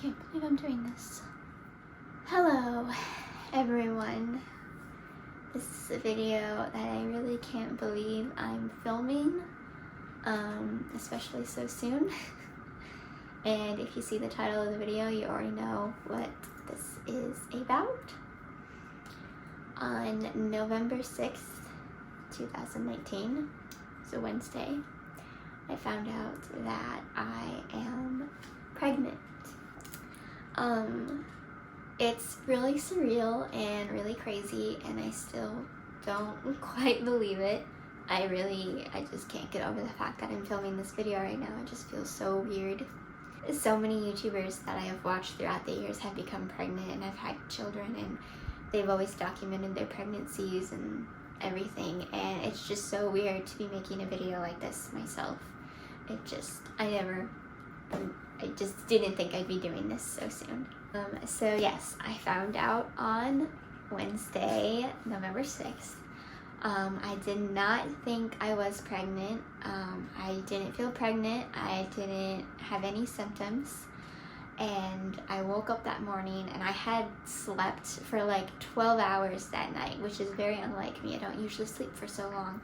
can't believe I'm doing this. Hello, everyone. This is a video that I really can't believe I'm filming, especially so soon. And if you see the title of the video, you already know what this is about. On November 6th, 2019, so Wednesday, I found out that I am pregnant. It's really surreal and really crazy, and I still don't quite believe it. I just can't get over the fact that I'm filming this video right now. It just feels so weird. So many YouTubers that I have watched throughout the years have become pregnant and have had children, and they've always documented their pregnancies and everything, and it's just so weird to be making a video like this myself. I just didn't think I'd be doing this so soon. So yes, I found out on Wednesday, November 6th. I did not think I was pregnant. I didn't feel pregnant. I didn't have any symptoms. And I woke up that morning and I had slept for like 12 hours that night, which is very unlike me. I don't usually sleep for so long.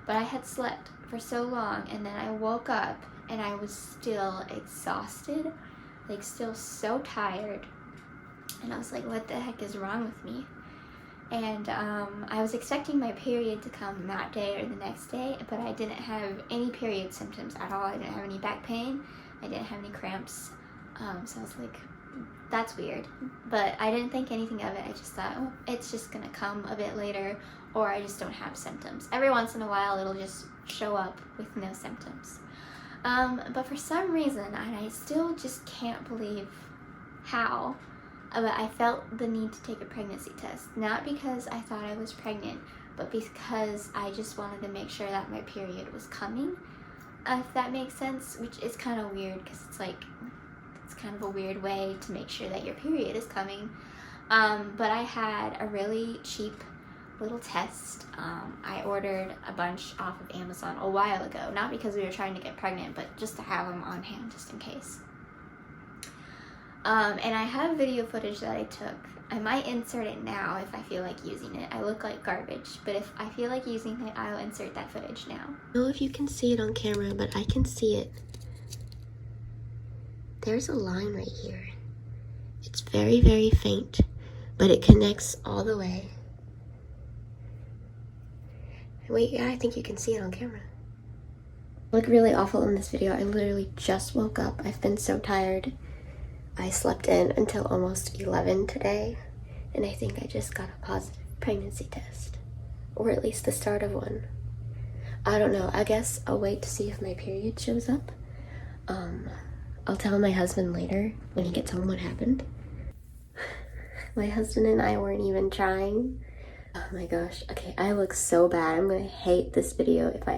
But I had slept for so long, and then I woke up and I was still exhausted, like still so tired. And I was like, what the heck is wrong with me? And I was expecting my period to come that day or the next day, but I didn't have any period symptoms at all. I didn't have any back pain. I didn't have any cramps. So I was like, that's weird. But I didn't think anything of it. I just thought, oh, it's just gonna come a bit later, or I just don't have symptoms. Every once in a while, it'll just show up with no symptoms. But for some reason, and I still just can't believe how, but I felt the need to take a pregnancy test. Not because I thought I was pregnant, but because I just wanted to make sure that my period was coming, if that makes sense, which is kind of weird because it's kind of a weird way to make sure that your period is coming. But I had a really cheap little test. I ordered a bunch off of Amazon a while ago, not because we were trying to get pregnant, but just to have them on hand just in case. And I have video footage that I took. I might insert it now if I feel like using it. I look like garbage, but if I feel like using it, I'll insert that footage now. I don't know if you can see it on camera, but I can see it. There's a line right here. It's very, very faint, but it connects all the way. Wait, yeah, I think you can see it on camera. I look really awful in this video. I literally just woke up. I've been so tired. I slept in until almost 11 today, and I think I just got a positive pregnancy test, or at least the start of one. I don't know. I guess I'll wait to see if my period shows up. I'll tell my husband later when he gets home what happened. My husband and I weren't even trying. Oh my gosh. Okay, I look so bad. I'm gonna hate this video if I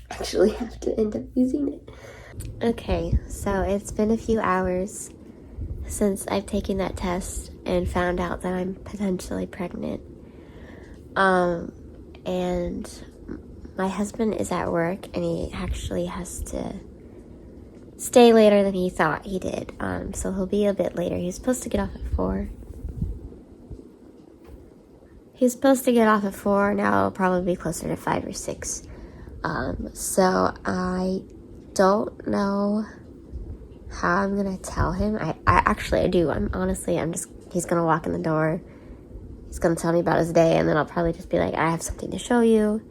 actually have to end up using it. Okay, so it's been a few hours since I've taken that test and found out that I'm potentially pregnant. And my husband is at work, and he actually has to stay later than he thought he did. So he'll be a bit later. He was supposed to get off at 4. He's supposed to get off at 4. Now it'll probably be closer to 5 or 6. So I don't know how I'm gonna tell him. I do. He's gonna walk in the door. He's gonna tell me about his day, and then I'll probably just be like, I have something to show you.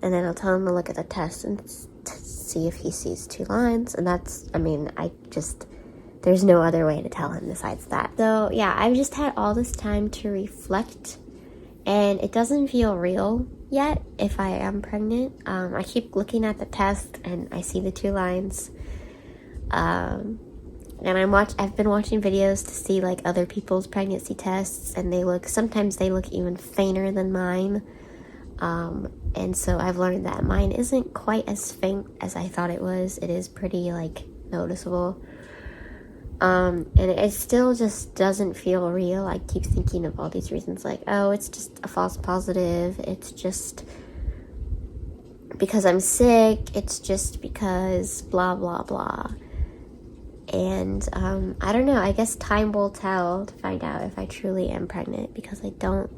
And then I'll tell him to look at the test and see if he sees 2 lines. And there's no other way to tell him besides that. So yeah, I've just had all this time to reflect, and it doesn't feel real yet if I am pregnant. I keep looking at the test and I see the 2 lines. And I've been watching videos to see like other people's pregnancy tests, and sometimes they look even fainter than mine. And so I've learned that mine isn't quite as faint as I thought it was. It is pretty like noticeable. And it still just doesn't feel real. I keep thinking of all these reasons like, oh, it's just a false positive. It's just because I'm sick. It's just because blah, blah, blah. And I don't know, I guess time will tell to find out if I truly am pregnant, because I don't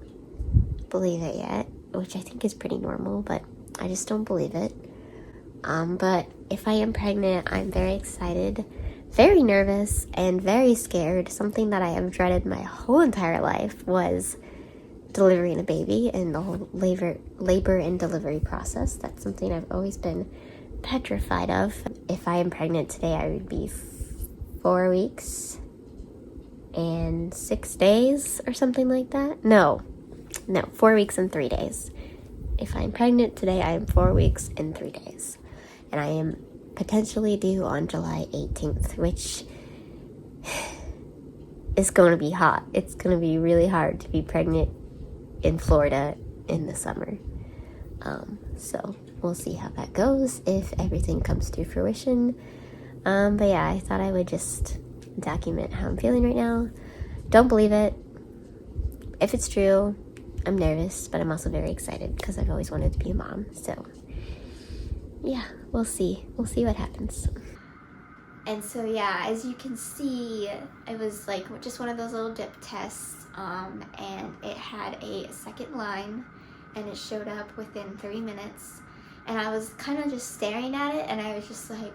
believe it yet, which I think is pretty normal, but I just don't believe it. But if I am pregnant, I'm very excited, very nervous, and very scared. Something that I have dreaded my whole entire life was delivering a baby and the whole labor and delivery process. That's something I've always been petrified of. If I am pregnant today, I would be 4 weeks and 6 days or something like that. No, 4 weeks and 3 days. If I'm pregnant today, I am 4 weeks and 3 days. And I am potentially due on July 18th, which is going to be hot. It's going to be really hard to be pregnant in Florida in the summer. So we'll see how that goes, if everything comes to fruition. But yeah, I thought I would just document how I'm feeling right now. Don't believe it. If it's true, I'm nervous, but I'm also very excited because I've always wanted to be a mom. So yeah, we'll see. We'll see what happens. And so yeah, as you can see, it was like just one of those little dip tests, and it had a second line, and it showed up within 3 minutes. And I was kind of just staring at it, and I was just like,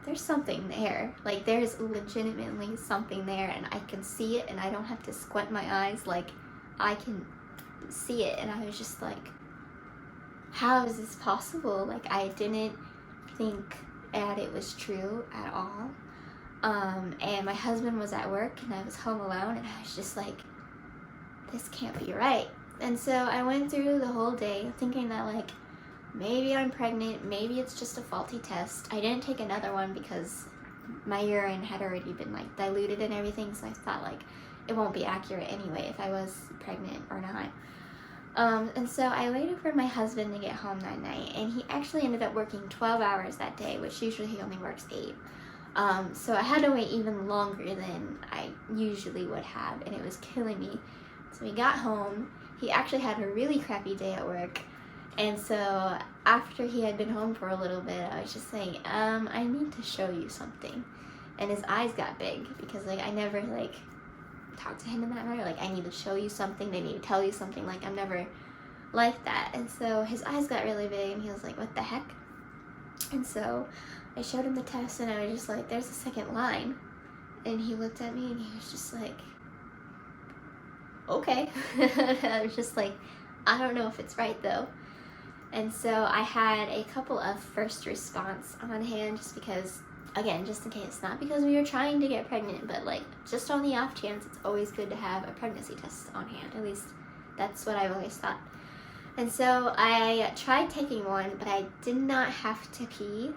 there's something there. Like, there's legitimately something there, and I can see it, and I don't have to squint my eyes. Like, I can see it, and I was just like, how is this possible? Like, I didn't think that it was true at all. And my husband was at work, and I was home alone, and I was just like, this can't be right. And so I went through the whole day thinking that, like, maybe I'm pregnant, maybe it's just a faulty test. I didn't take another one because my urine had already been, like, diluted and everything, so I thought, like, it won't be accurate anyway if I was pregnant or not. And so I waited for my husband to get home that night, and he actually ended up working 12 hours that day, which usually he only works 8. So I had to wait even longer than I usually would have, and it was killing me. So we got home. He actually had a really crappy day at work, and so after he had been home for a little bit, I was just saying, I need to show you something. And his eyes got big because, like, I never, like, talk to him in that manner. Like, I need to show you something, they need to tell you something. Like, I'm never like that. And so his eyes got really big, and he was like, what the heck? And so I showed him the test, and I was just like, there's a second line. And he looked at me, and he was just like, okay. I was just like, I don't know if it's right though. And so I had a couple of first response on hand, just because, again, just in case, not because we were trying to get pregnant, but, like, just on the off chance, it's always good to have a pregnancy test on hand. At least that's what I've always thought. And so I tried taking one, but I did not have to pee.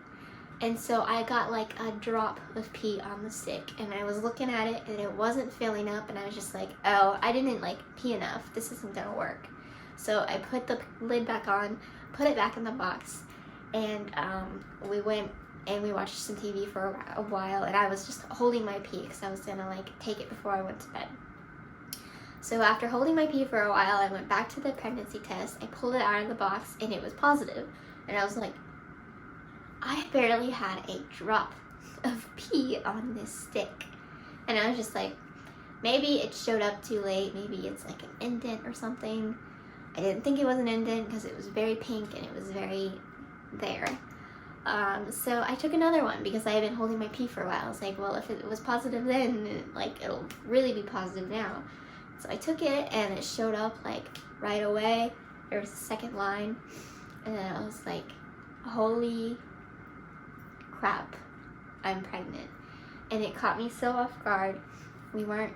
And so I got, like, a drop of pee on the stick, and I was looking at it, and it wasn't filling up, and I was just like, oh, I didn't, like, pee enough. This isn't gonna work. So I put the lid back on, put it back in the box, and we went and we watched some TV for a while, and I was just holding my pee because I was gonna, like, take it before I went to bed. So after holding my pee for a while, I went back to the pregnancy test. I pulled it out of the box, and it was positive. And I was like, I barely had a drop of pee on this stick. And I was just like, maybe it showed up too late. Maybe it's like an indent or something. I didn't think it was an indent because it was very pink and it was very there. So I took another one because I had been holding my pee for a while. I was like, well, if it was positive then, like, it'll really be positive now. So I took it, and it showed up, like, right away. There was a second line, and then I was like, holy crap, I'm pregnant. And it caught me so off guard. We weren't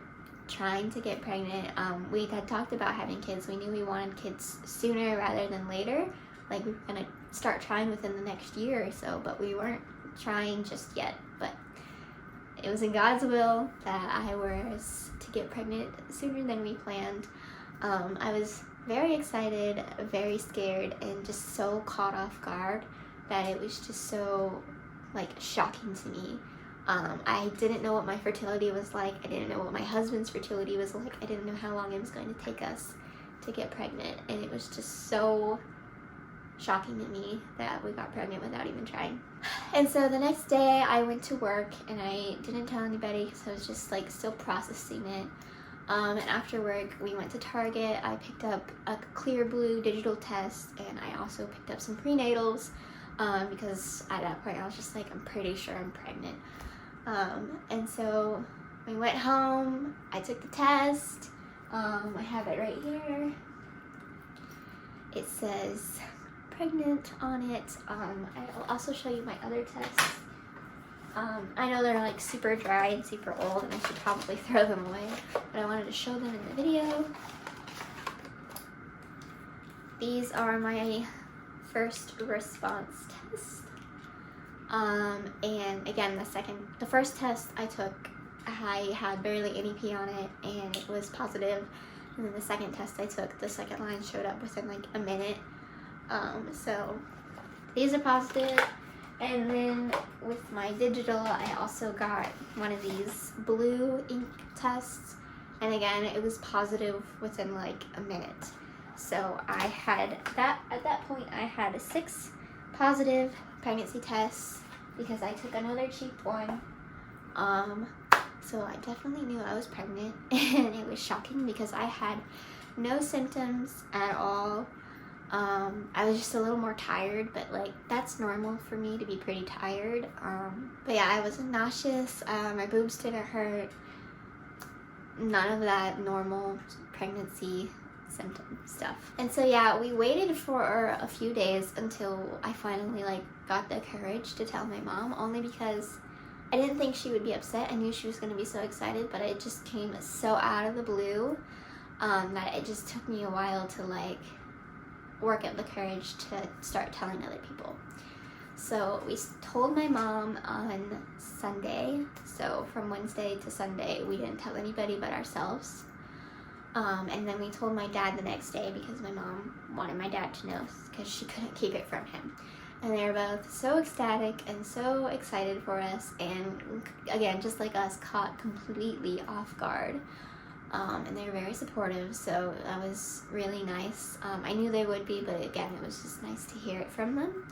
trying to get pregnant. We had talked about having kids. We knew we wanted kids sooner rather than later. Like, we were gonna start trying within the next year or so, but we weren't trying just yet. But it was in God's will that I was to get pregnant sooner than we planned. I was very excited, very scared, and just so caught off guard that it was just so, like, shocking to me. I didn't know what my fertility was like. I didn't know what my husband's fertility was like. I didn't know how long it was going to take us to get pregnant. And it was just so shocking to me that we got pregnant without even trying. And so the next day I went to work and I didn't tell anybody because I was just like still processing it. And after work we went to Target. I picked up a clear blue digital test, and I also picked up some prenatals because at that point I was just like, I'm pretty sure I'm pregnant. And so we went home, I took the test. I have it right here. It says pregnant on it. I'll also show you my other tests. I know they're like super dry and super old and I should probably throw them away, but I wanted to show them in the video. These are my first response tests. And again, the first test I took, I had barely any pee on it and it was positive. And then the second test I took, the second line showed up within like a minute. So these are positive. And then with my digital, I also got one of these blue ink tests. And again, it was positive within like a minute. So I had that, at that point, I had 6 positive pregnancy tests because I took another cheap one. So I definitely knew I was pregnant, and it was shocking because I had no symptoms at all. I was just a little more tired, but like that's normal for me to be pretty tired. But yeah, I wasn't nauseous. My boobs didn't hurt. None of that normal pregnancy symptom stuff. And so yeah, we waited for a few days until I finally like got the courage to tell my mom, only because I didn't think she would be upset. I knew she was going to be so excited, but it just came so out of the blue that it just took me a while to like work up the courage to start telling other people. So we told my mom on Sunday. So from Wednesday to Sunday, we didn't tell anybody but ourselves. And then we told my dad the next day because my mom wanted my dad to know because she couldn't keep it from him. And they were both so ecstatic and so excited for us, and again, just like us, caught completely off guard. And they were very supportive, so that was really nice. I knew they would be, but again, it was just nice to hear it from them.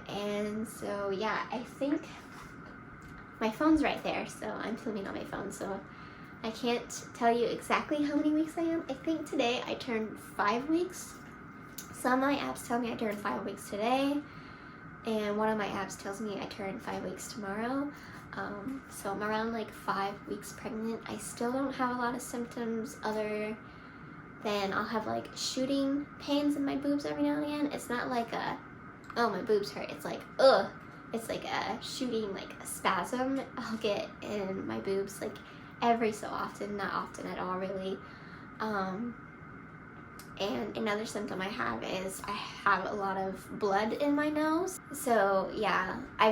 And so yeah, I think my phone's right there, so I'm filming on my phone, so I can't tell you exactly how many weeks I am. I think today I turned 5 weeks. Some of my apps tell me I turned 5 weeks today, and one of my apps tells me I turned 5 weeks tomorrow. So I'm around like 5 weeks pregnant. I still don't have a lot of symptoms other than I'll have like shooting pains in my boobs every now and again. It's not like a, oh my boobs hurt. It's like, ugh. It's like a shooting, like a spasm I'll get in my boobs like every so often, not often at all really. And another symptom I have is I have a lot of blood in my nose. So yeah, I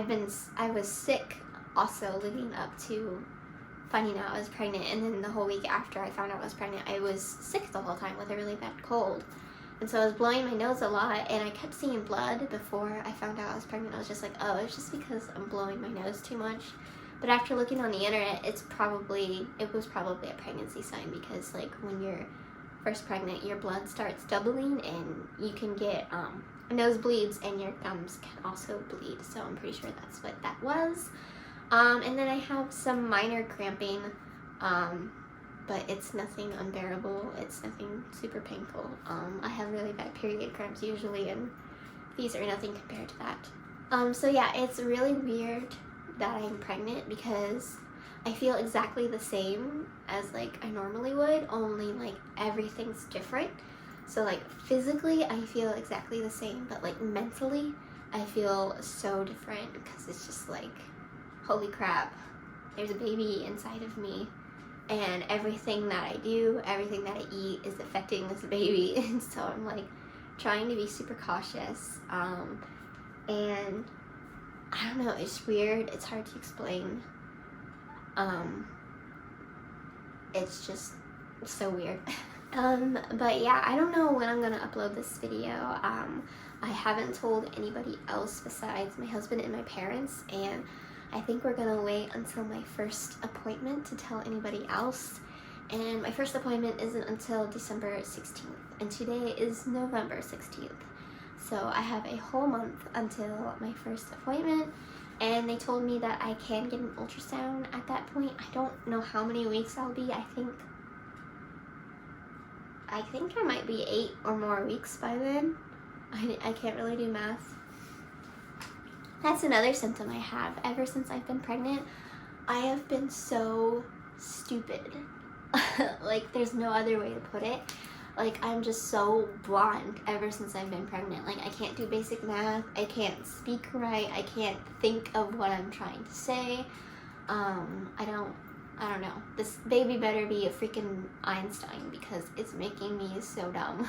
was sick also leading up to finding out I was pregnant, and then the whole week after I found out I was pregnant, I was sick the whole time with a really bad cold. And so I was blowing my nose a lot, and I kept seeing blood before I found out I was pregnant. I was just like, oh, it's just because I'm blowing my nose too much. But after looking on the internet, it was probably a pregnancy sign, because like when you're first pregnant, your blood starts doubling and you can get nosebleeds, and your gums can also bleed. So I'm pretty sure that's what that was. And then I have some minor cramping, but it's nothing unbearable. It's nothing super painful. I have really bad period cramps usually, and these are nothing compared to that. So yeah, it's really weird that I'm pregnant because I feel exactly the same as like I normally would, only like everything's different. So like physically I feel exactly the same, but like mentally I feel so different because it's just like, holy crap, there's a baby inside of me, and everything that I do, everything that I eat is affecting this baby. And so I'm like trying to be super cautious, and I don't know, it's weird, it's hard to explain. It's just so weird. But yeah, I don't know when I'm gonna upload this video. I haven't told anybody else besides my husband and my parents, and I think we're gonna wait until my first appointment to tell anybody else. And my first appointment isn't until December 16th, and today is November 16th. So I have a whole month until my first appointment, and they told me that I can get an ultrasound at that point. I don't know how many weeks I'll be. I think I might be 8 or more weeks by then. I can't really do math. That's another symptom I have. Ever since I've been pregnant, I have been so stupid. Like, there's no other way to put it. Like, I'm just so blind ever since I've been pregnant. Like, I can't do basic math. I can't speak right. I can't think of what I'm trying to say. I don't know. This baby better be a freaking Einstein because it's making me so dumb.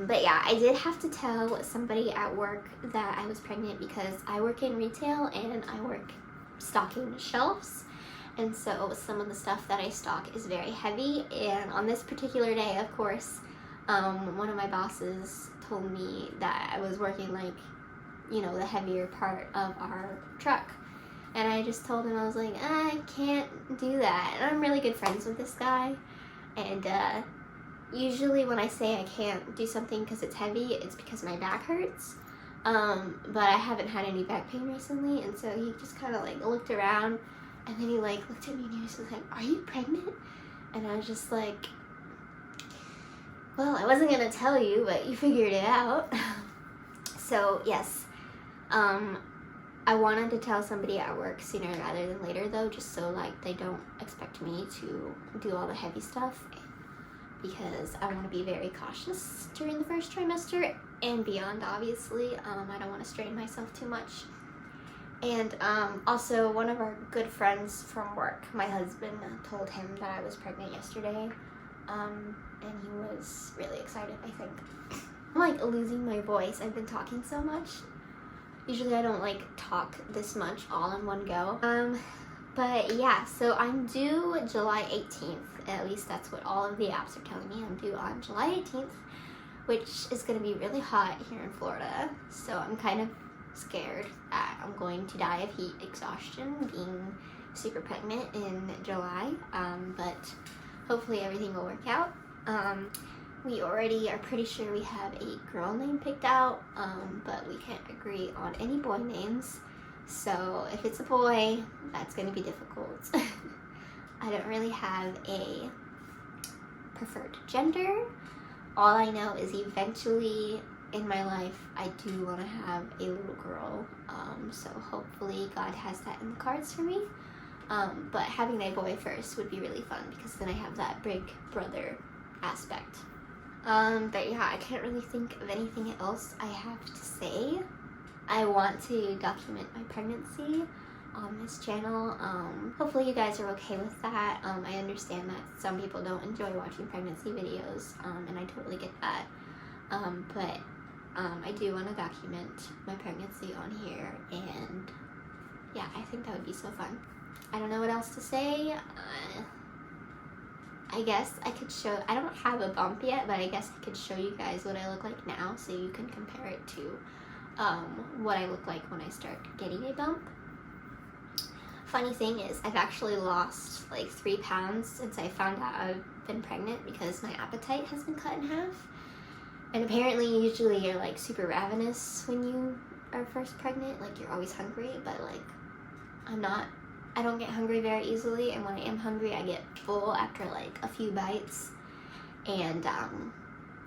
But yeah, I did have to tell somebody at work that I was pregnant because I work in retail and I work stocking shelves. And so some of the stuff that I stock is very heavy. And on this particular day, of course, one of my bosses told me that I was working like, you know, the heavier part of our truck. And I just told him, I was like, I can't do that. And I'm really good friends with this guy. And usually when I say I can't do something because it's heavy, it's because my back hurts. But I haven't had any back pain recently. And so he just kind of like looked around, and then he like looked at me and he was like, are you pregnant? And I was just like, well, I wasn't going to tell you, but you figured it out. So yes, I wanted to tell somebody at work sooner rather than later though, just so like they don't expect me to do all the heavy stuff, because I want to be very cautious during the first trimester and beyond, obviously. I don't want to strain myself too much. And also, one of our good friends from work, my husband, told him that I was pregnant yesterday, and he was really excited, I think. I'm like losing my voice. I've been talking so much. Usually I don't like talk this much all in one go. But yeah, so I'm due July 18th. At least that's what all of the apps are telling me. I'm due on July 18th, which is going to be really hot here in Florida. So I'm kind of scared that I'm going to die of heat exhaustion being super pregnant in July. But hopefully everything will work out. We already are pretty sure we have a girl name picked out, but we can't agree on any boy names. So if it's a boy, that's going to be difficult. I don't really have a preferred gender. All I know is eventually in my life, I do want to have a little girl. So hopefully God has that in the cards for me. But having a boy first would be really fun because then I have that big brother aspect. But yeah, I can't really think of anything else I have to say. I want to document my pregnancy on this channel. Hopefully you guys are okay with that. I understand that some people don't enjoy watching pregnancy videos, and I totally get that. But I do want to document my pregnancy on here, and yeah, I think that would be so fun. I don't know what else to say. I guess I could show, I don't have a bump yet, but I guess I could show you guys what I look like now so you can compare it to what I look like when I start getting a bump. Funny thing is, I've actually lost like 3 pounds since I found out I've been pregnant because my appetite has been cut in half. And apparently usually you're like super ravenous when you are first pregnant, like you're always hungry, but like I'm not. I don't get hungry very easily, and when I am hungry I get full after like a few bites, and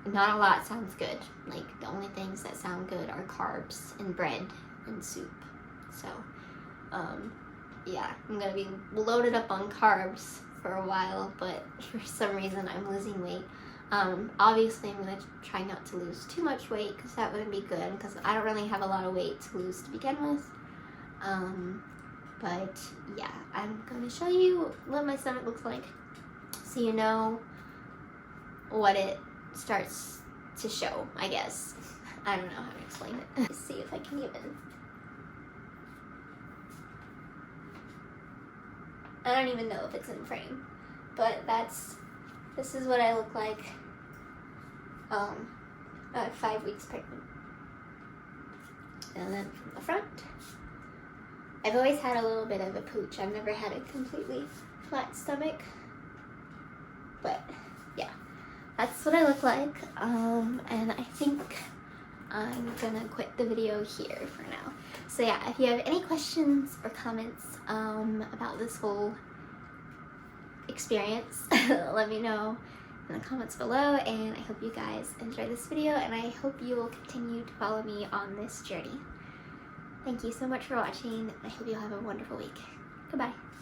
not a lot sounds good. Like the only things that sound good are carbs and bread and soup. So yeah, I'm gonna be loaded up on carbs for a while, but for some reason I'm losing weight. Obviously I'm gonna try not to lose too much weight because that wouldn't be good, because I don't really have a lot of weight to lose to begin with. But yeah, I'm going to show you what my stomach looks like so you know what it starts to show, I guess. I don't know how to explain it. Let's see if I can even... I don't even know if it's in frame, but this is what I look like at 5 weeks pregnant. And then from the front, I've always had a little bit of a pooch. I've never had a completely flat stomach. But yeah, that's what I look like. And I think I'm gonna quit the video here for now. So yeah, if you have any questions or comments about this whole experience, let me know in the comments below, and I hope you guys enjoy this video, and I hope you will continue to follow me on this journey. Thank you so much for watching. I hope you have a wonderful week. Goodbye.